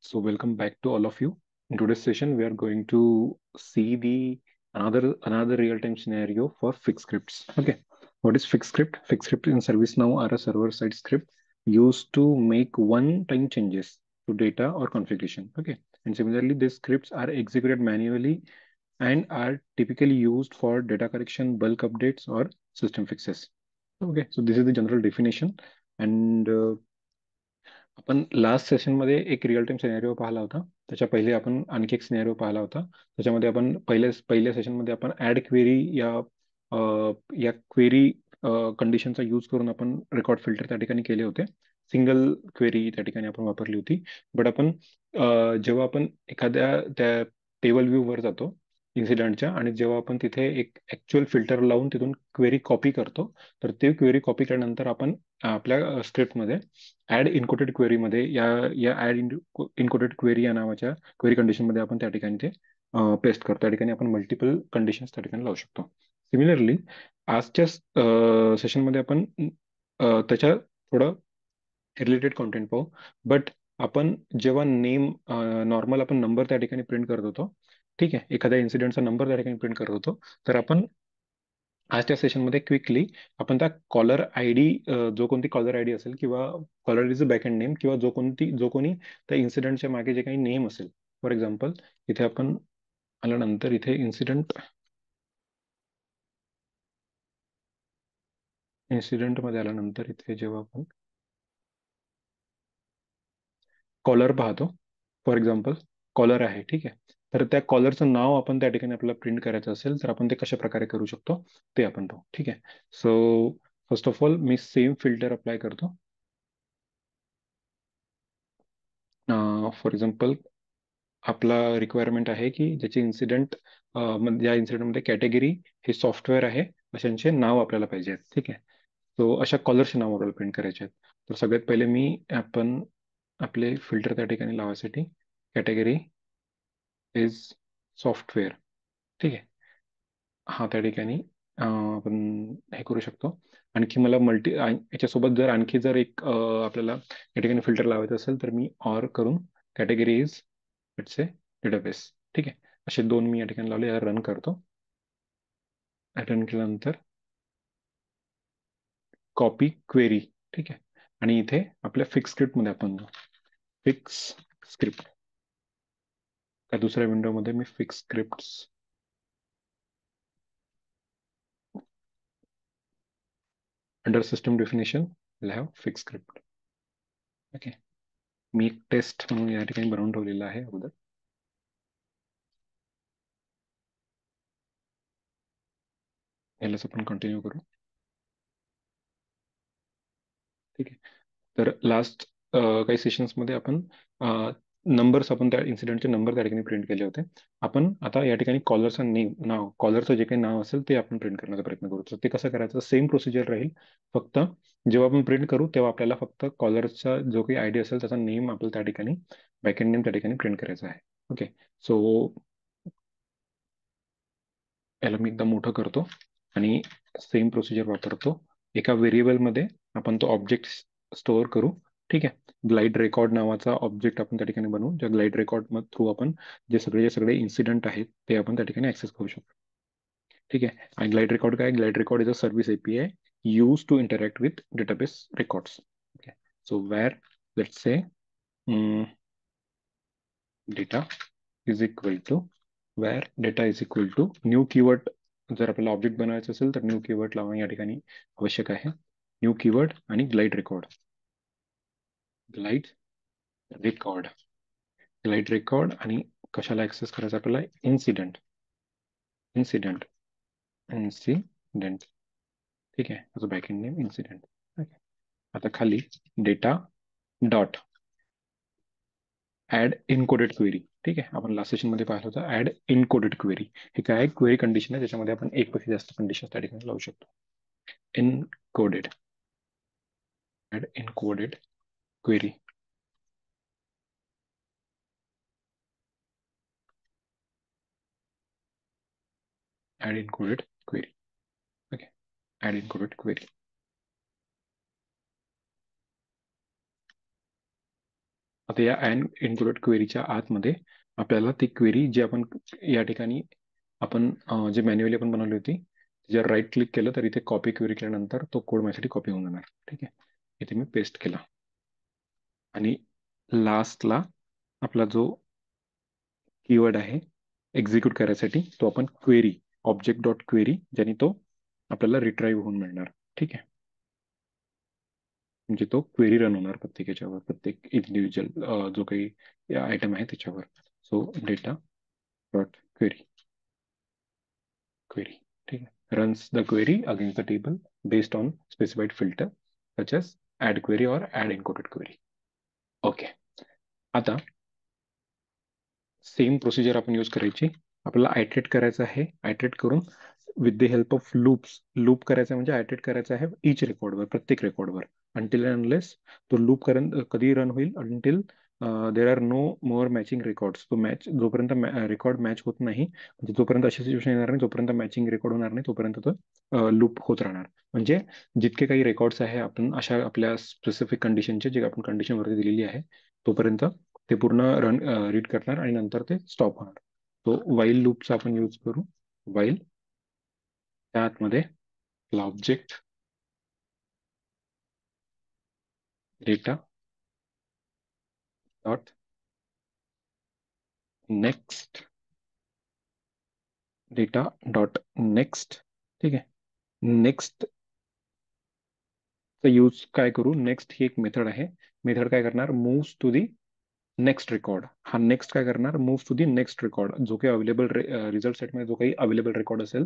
So welcome back to all of you. In today's session, we are going to see the another real-time scenario for fixed scripts. Okay, what is fixed script? Fixed script in ServiceNow are a server-side script used to make one-time changes to data or configuration. Okay, and similarly, these scripts are executed manually and are typically used for data correction, bulk updates, or system fixes. Okay, so this is the general definition, and आपण last सेशनमध्ये एक real time scenario पाहिला होता. त्याच्या पहिले आपण आणखी एक सिनेरिओ पाहिला होता. त्याच्यामध्ये आपण पहिल्या सेशनमध्ये आपण ऍड क्वेरी या क्वेरी कंडिशनचा यूज करून आपण रेकॉर्ड फिल्टर त्या ठिकाणी केले होते. सिंगल क्वेरी त्या ठिकाणी आपण वापरली होती. बट आपण जेव्हा आपण एखाद्या त्या टेबल व्ह्यू वर जातो इन्सिडेंटच्या आणि जेव्हा आपण तिथे एक ऍक्च्युअल फिल्टर लावून तिथून क्वेरी कॉपी करतो, तर ते क्वेरी कॉपी केल्यानंतर आपण आपल्या स्क्रिप्टमध्ये ऍड इनकोडेड क्वेरी मध्ये या ऍड इनकोडेड क्वेरी या नावाच्या क्वेरी कंडिशन मध्ये आपण त्या ठिकाणी ते पेस्ट करतो. त्या ठिकाणी आपण मल्टिपल कंडिशन्स त्या ठिकाणी लावू शकतो. सिमिलरली आजच्या सेशन मध्ये आपण त्याच्या थोडं रिलेटेड कॉन्टेंट पाहू. बट आपण जेव्हा नेम नॉर्मल आपण नंबर त्या ठिकाणी प्रिंट करत होतो, ठीक आहे, एखाद्या इन्सिडेंटचा नंबर त्या ठिकाणी प्रिंट करत होतो, तर आपण आजच्या सेशनमध्ये क्विकली आपण त्या कॉलर आय डी, जो कोणती कॉलर आय डी असेल किंवा कॉलर आय डीचं बॅकएंड नेम किंवा जो कोणी त्या इन्सिडेंटच्या मागे जे काही नेम असेल. फॉर एक्झाम्पल इथे आपण आल्यानंतर इथे इन्सिडेंट मध्ये आल्यानंतर इथे जेव्हा आपण कॉलर पाहतो, फॉर एक्झाम्पल कॉलर आहे, ठीक आहे, तर त्या कॉलरचं नाव आपण त्या ठिकाणी आपल्याला प्रिंट करायचं असेल तर आपण ते कशा प्रकारे करू शकतो ते आपण पाहू. ठीक आहे. So first of all me same filter apply करतो. फॉर एक्झाम्पल आपला रिक्वायरमेंट आहे की ज्याचे इन्सिडेंट या इन्सिडेंटमध्ये कॅटेगरी हे सॉफ्टवेअर आहे अशांचे नाव आपल्याला पाहिजे आहेत. ठीक आहे. सो अशा कॉलरचे नाव आपल्याला प्रिंट करायचे आहेत. तर सगळ्यात पहिले आपण आपले फिल्टर त्या ठिकाणी लावायसाठी कॅटेगरी इज सॉफ्टवेअर, ठीक आहे, हा त्या ठिकाणी आपण हे करू शकतो. आणखी मला याच्यासोबत जर एक आपल्याला या ठिकाणी फिल्टर लावायचं असेल तर मी ऑर करून category is it's a database, ठीक आहे, असे दोन मी या ठिकाणी लावले. याला रन करतो. रन केल्यानंतर कॉपी क्वेरी, ठीक आहे, आणि इथे आपल्या फिक्स स्क्रिप्टमध्ये आपण फिक्स स्क्रिप्ट त्या दुसऱ्या विंडोमध्ये मी fix script under system definition have fix script. Okay, मी एक टेस्ट म्हणून या ठिकाणी बनवून ठेवलेला आहे अगोदर. यालाच आपण कंटिन्यू करू. ठीक आहे. तर लास्ट काही सेशन्समध्ये आपण नंबर्स, आपण त्या इन्सिडेंटचे नंबर त्या ठिकाणी प्रिंट केले होते. आपण आता या ठिकाणी कॉलरचं नाव, कॉलरचं जे काही नाव असेल ते आपण प्रिंट करण्याचा प्रयत्न करू. तर ते कसं करायचं, सेम प्रोसिजर राहील. फक्त जेव्हा आपण प्रिंट करू तेव्हा आपल्याला फक्त कॉलरचा जो काही आयडी असेल त्याचा नेम आपल्याला त्या ठिकाणी, बॅकएंड नेम त्या ठिकाणी प्रिंट करायचा आहे. ओके. सो याला मी एकदा मोठं करतो आणि सेम प्रोसिजर वापरतो. एका व्हेरिएबलमध्ये आपण तो ऑब्जेक्ट स्टोअर करू. ठीक आहे. ग्लाइड रेकॉर्ड नावाचा ऑब्जेक्ट आपण त्या ठिकाणी बनवू, ज्या ग्लाइड रेकॉर्ड थ्रू आपण जे सगळे इन्सिडेंट आहेत ते आपण त्या ठिकाणी ऍक्सेस करू शकतो. ठीक आहे. आणि ग्लाइड रेकॉर्ड काय, glide record is a service API use to interact with database records. Okay. So where let's say data is equal to where data is equal to new keyword. जर आपल्याला object बनवायचं असेल तर new keyword लावणे या ठिकाणी आवश्यक आहे. न्यू कीवर्ड आणि glide record, glide record, glide record आणि कशाला ऍक्सेस करायचं आपल्याला, इन्सिडेंट, इन्सिडेंट, इन्सिडेंट. ठीक आहे. त्याचं बॅकएंड नेम इन्सिडेंट. आता खाली data dot add encoded query. ठीक आहे. आपण लास्ट सेशन मध्ये पाहिलं होतं ऍड इनकोडेड क्वेरी. हे काय क्वेरी कंडिशन आहे ज्याच्यामध्ये आपण एकपेक्षा जास्त कंडिशन त्या ठिकाणी लावू शकतो. Encoded, add encoded query. Add encoded query. Okay. Add encoded query. आता या अँड इन्क्लुडेड क्वेरीच्या आतमध्ये आपल्याला ती क्वेरी जी आपण या ठिकाणी आपण जे मॅन्युअली आपण बनवली होती जर राईट क्लिक केलं तर इथे कॉपी क्वेरी केल्यानंतर तो कोड माझ्यासाठी कॉपी होऊन जाणार. ठीक आहे, इथे मी पेस्ट केला आणि लास्टला आपला जो कीवर्ड आहे एक्झिक्यूट करायसाठी तो आपण क्वेरी ऑब्जेक्ट डॉट क्वेरी ज्याने तो आपल्याला रिट्राईव्ह होऊन मिळणार. ठीक आहे, म्हणजे तो क्वेरी रन होणार प्रत्येक याच्यावर, प्रत्येक इंडिव्हिज्युअल जो काही आयटम आहे त्याच्यावर. So data dot query query. ठीक है, runs the query against the table based on specified filter such as add query or add encoded query. Okay, आता सेम प्रोसिजर आपण यूज करायची. आपल्याला आयट्रेट करायचं आहे. आयट्रेट करून with the help of loops, loop करायचं म्हणजे आयट्रेट करायचं आहे इच रेकॉर्डवर, प्रत्येक रेकॉर्डवर, अंटिल अनलेस तो लूप कधी रन होईल, until there are no more matching records. तो मॅच जोपर्यंत रेकॉर्ड मॅच होत नाही, म्हणजे जोपर्यंत अशी सिच्युएशन येणार नाही, जोपर्यंत मॅचिंग रेकॉर्ड होणार नाही, तोपर्यंत तो लूप होत राहणार. म्हणजे जितके काही रेकॉर्ड्स आहे आपण अशा आपल्या स्पेसिफिक कंडिशनचे, जे आपण कंडिशन वरती दिलेली आहे, तोपर्यंत ते पूर्ण रीड करणार आणि नंतर ते स्टॉप होणार. तो वाईल लूपचा आपण यूज करू. वाईल त्या आतमध्ये object data dot next, data dot next. ठीक आहे, नेक्स्ट यूज काय करू, नेक्स्ट ही एक मेथड आहे. मेथड काय करणार, moves to the next record. हा नेक्स्ट काय करणार, moves to the next record. जो काही अवेलेबल रिझल्ट सेटमध्ये जो काही अवेलेबल रेकॉर्ड असेल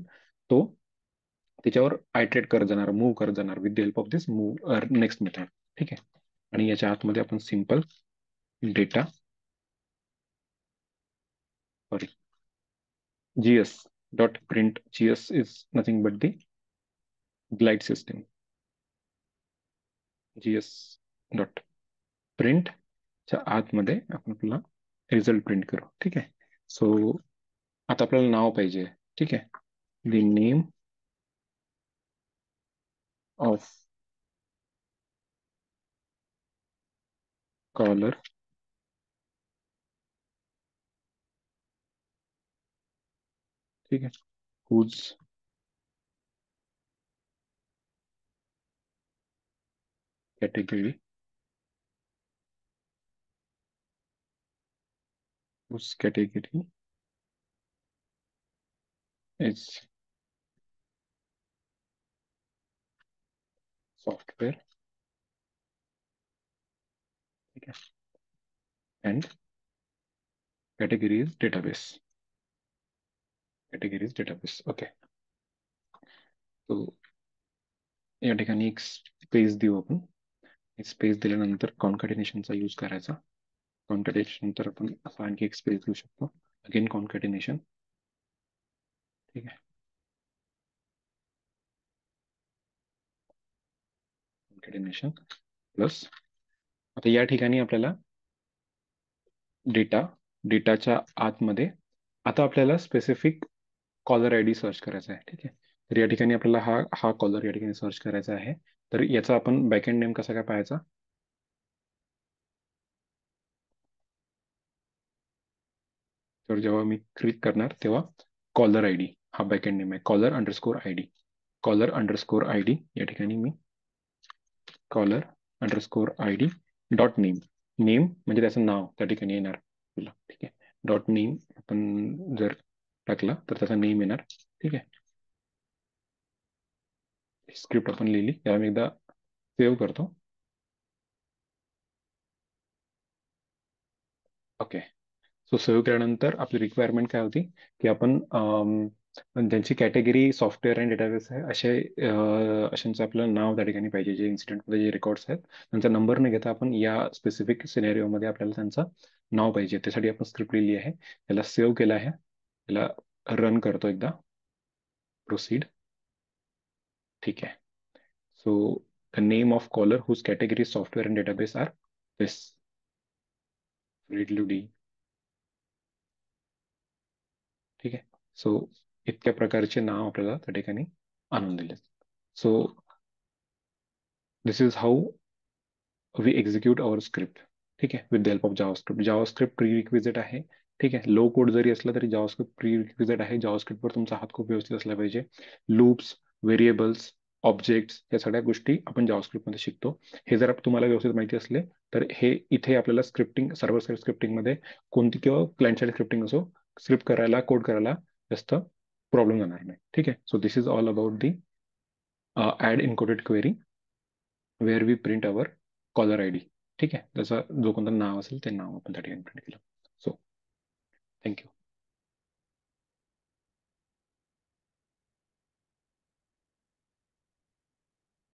तो त्याच्यावर आयट्रेट करत जाणार, मूव्ह करत जाणार with the help of this move next method. ठीक आहे, आणि याच्या आतमध्ये आपण simple data sorry GS dot print, GS is nothing but the glide system, GS dot print च्या आतमध्ये आपण आपला रिझल्ट प्रिंट करू. ठीक आहे, सो आता आपल्याला नाव पाहिजे. ठीक आहे, द नेम ऑफ कॉलर ठीक आहे, whose category, whose category is software. ठीक है, and category is database. category is database. Okay, तो या ठिकाणी एक स्पेस देऊ आपण. स्पेस दिल्यानंतर कॉन्कॅटिनेशनचा यूज करायचा. कॉन्कॅटिनेशन नंतर आपण असा आणखी एक स्पेस देऊ शकतो. अगेन कॉन्कॅटिनेशन. ठीक आहे, कॉन्कॅटिनेशन प्लस आता या ठिकाणी आपल्याला डेटा, डेटाच्या आतमध्ये आता आपल्याला specific caller I D search करायचा आहे. ठीक आहे, तर या ठिकाणी आपल्याला हा हा कॉलर या ठिकाणी सर्च करायचा आहे. तर याचा आपण बॅकएंड नेम कसा काय पाहायचा, तर जेव्हा मी क्लिक करणार तेव्हा कॉलर आय डी हा बॅकएंड नेम आहे, caller underscore I D. Caller underscore I D या ठिकाणी मी caller underscore I D dot name, name म्हणजे त्याचं नाव त्या ठिकाणी येणार तुला. ठीक आहे, डॉट नेम आपण जर टाकला तर त्याचा नेम येणार. ठीक आहे, स्क्रिप्ट आपण लिहिली, याला मी एकदा सेव्ह करतो. ओके, सो सेव्ह केल्यानंतर आपली रिक्वायरमेंट काय होती की आपण ज्यांची कॅटेगरी सॉफ्टवेअर अँड डेटाबेस आहे अशांचं आपलं नाव त्या ठिकाणी पाहिजे. जे इन्सिडेंटमध्ये जे रेकॉर्ड्स आहेत त्यांचा नंबर न घेता आपण या स्पेसिफिक सिनेरिओमध्ये आपल्याला त्यांचं नाव पाहिजे. त्यासाठी आपण स्क्रिप्ट लिहिली आहे, त्याला सेव्ह केलं आहे, त्याला रन करतो एकदा. प्रोसीड. ठीक आहे, so the name of caller whose category software and database are this read. ठीक आहे, सो इतक्या प्रकारचे नाव आपल्याला त्या ठिकाणी आणून दिले. So this is how we execute our script. ठीक आहे, with the help of JavaScript. JavaScript prerequisite आहे. ठीक आहे, लो कोड जरी असला तरी जावास्क्रिप्ट प्री रिक्विजिट आहे. जावास्क्रिप्टवर तुमचा हात खूप व्यवस्थित असला पाहिजे. लूप्स, व्हेरिएबल्स, ऑब्जेक्ट्स या सगळ्या गोष्टी आपण जावास्क्रिप्टमध्ये शिकतो. हे जर तुम्हाला व्यवस्थित माहिती असले तर हे इथे आपल्याला स्क्रिप्टिंग, सर्व्हर साईड स्क्रिप्टिंगमध्ये कोणती किंवा क्लायंट साईड स्क्रिप्टिंग असो, स्क्रिप्ट करायला, कोड करायला जास्त प्रॉब्लेम जाणार नाही. ठीक आहे, so this is all about the add encoded query where we print our caller I D. ठीक आहे, त्याचा जो कोणतं नाव असेल ते नाव आपण त्या ठिकाणी प्रिंट केलं. So thank you.